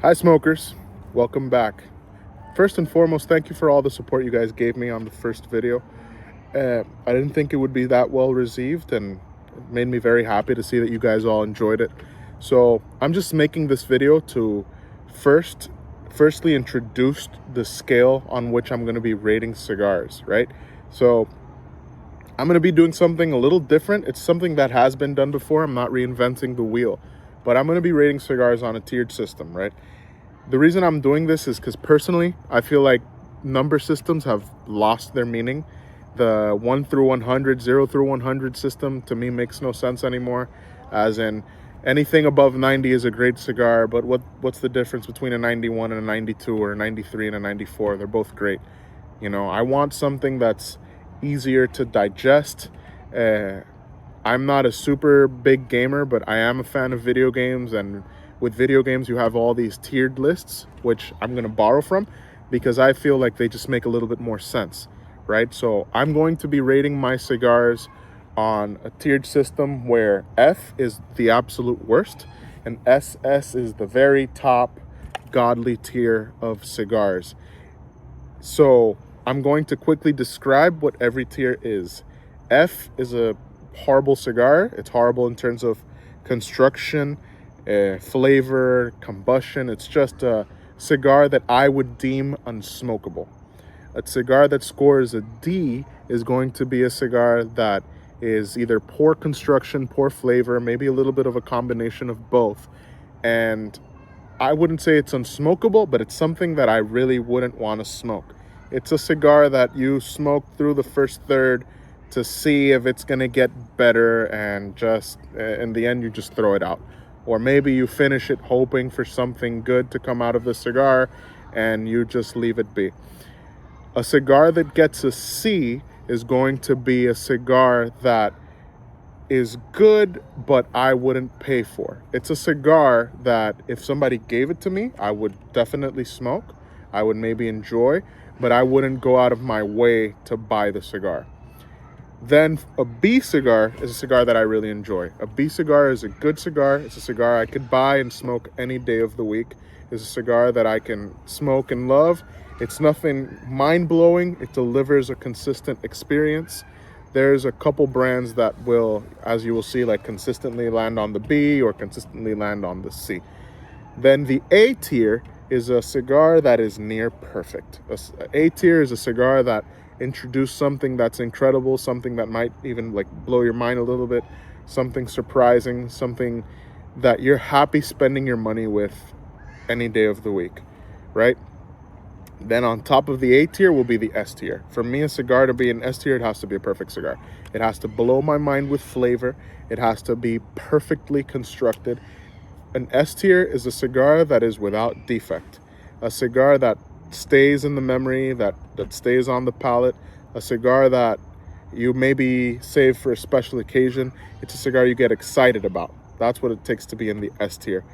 Hi smokers, welcome back. First and foremost, thank you for all the support you guys gave me on the first video. I didn't think it would be that well received, and it made me very happy to see that you guys all enjoyed it. So I'm just making this video to firstly introduce the scale on which I'm going to be rating cigars, right? So I'm going to be doing something a little different. It's something that has been done before. I'm not reinventing the wheel, but I'm going to be rating cigars on a tiered system, right? The reason I'm doing this is because personally, I feel like number systems have lost their meaning. The 1 through 100, 0 through 100 system to me makes no sense anymore. As in, anything above 90 is a great cigar, but what's the difference between a 91 and a 92 or a 93 and a 94? They're both great. You know, I want something that's easier to digest. I'm not a super big gamer, but I am a fan of video games, and with video games you have all these tiered lists, which I'm going to borrow from because I feel like they just make a little bit more sense, right? So I'm going to be rating my cigars on a tiered system where F is the absolute worst and SS is the very top godly tier of cigars. So I'm going to quickly describe what every tier is. F is a horrible cigar. It's horrible in terms of construction, flavor, combustion. It's just a cigar that I would deem unsmokable. A cigar that scores a D is going to be a cigar that is either poor construction, poor flavor, maybe a little bit of a combination of both. And I wouldn't say it's unsmokable, but it's something that I really wouldn't want to smoke. It's a cigar that you smoke through the first third to see if it's going to get better, and just in the end you just throw it out. Or maybe you finish it hoping for something good to come out of the cigar and you just leave it be. A cigar that gets a C is going to be a cigar that is good, but I wouldn't pay for. It's a cigar that if somebody gave it to me, I would definitely smoke. I would maybe enjoy, but I wouldn't go out of my way to buy the cigar. Then a B cigar is a cigar that I really enjoy. A B cigar is a good cigar. It's a cigar I could buy and smoke any day of the week. It's a cigar that I can smoke and love. It's nothing mind-blowing. It delivers a consistent experience. There's a couple brands that will, as you will see, like consistently land on the B or consistently land on the C. Then the A tier is a cigar that is near perfect. A tier is a cigar that introduced something that's incredible, something that might even like blow your mind a little bit, something surprising, something that you're happy spending your money with any day of the week, right? Then on top of the A tier will be the S tier. For me, a cigar to be an S tier, it has to be a perfect cigar. It has to blow my mind with flavor. It has to be perfectly constructed. An S tier is a cigar that is without defect. A cigar that stays in the memory, that stays on the palate. A cigar that you maybe save for a special occasion. It's a cigar you get excited about. That's what it takes to be in the S tier.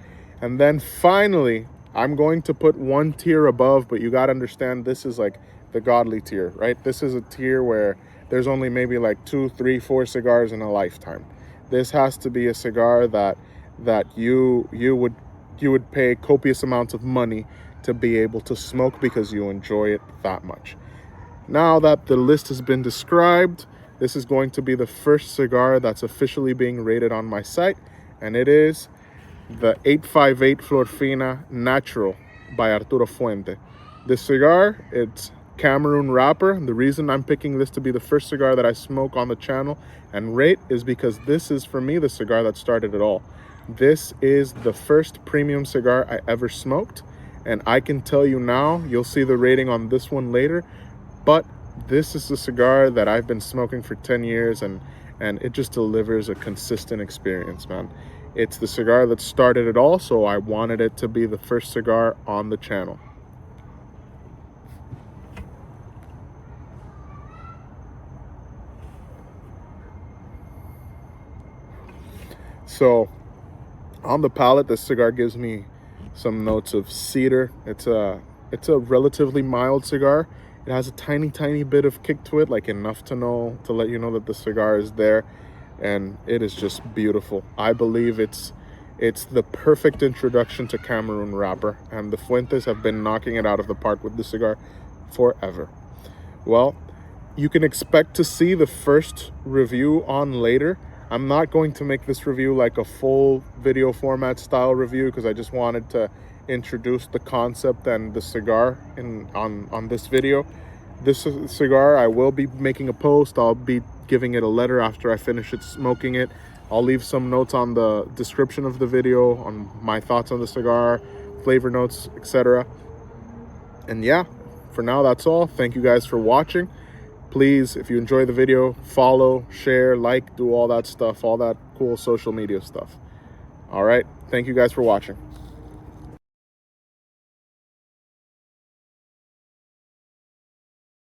And then finally, I'm going to put one tier above, but you got to understand this is like the godly tier, right? This is a tier where there's only maybe like 2, 3, 4 cigars in a lifetime. This has to be a cigar that you would pay copious amounts of money to be able to smoke because you enjoy it that much. Now that the list has been described, this is going to be the first cigar that's officially being rated on my site, and it is the 858 Flor Fina Natural by Arturo Fuente. This cigar, it's Cameroon wrapper. The reason I'm picking this to be the first cigar that I smoke on the channel and rate is because this is, for me, the cigar that started it all. This is the first premium cigar I ever smoked, and I can tell you now, you'll see the rating on this one later, but this is a cigar that I've been smoking for 10 years, and it just delivers a consistent experience, man. It's the cigar that started it all, so I wanted it to be the first cigar on the channel. So on the palate, this cigar gives me some notes of cedar. It's a relatively mild cigar. It has a tiny bit of kick to it, like enough to let you know that the cigar is there, and it is just beautiful. I believe it's It's the perfect introduction to Cameroon wrapper, and the Fuentes have been knocking it out of the park with this cigar forever. Well, you can expect to see the first review on later. I'm not going to make this review like a full video format style review because I just wanted to introduce the concept and the cigar on this video. This cigar, I will be making a post. I'll be giving it a letter after I finish it smoking it. I'll leave some notes on the description of the video on my thoughts on the cigar, flavor notes, etc. And yeah, for now, that's all. Thank you guys for watching. Please, if you enjoy the video, follow, share, like, do all that stuff, all that cool social media stuff. All right. Thank you guys for watching.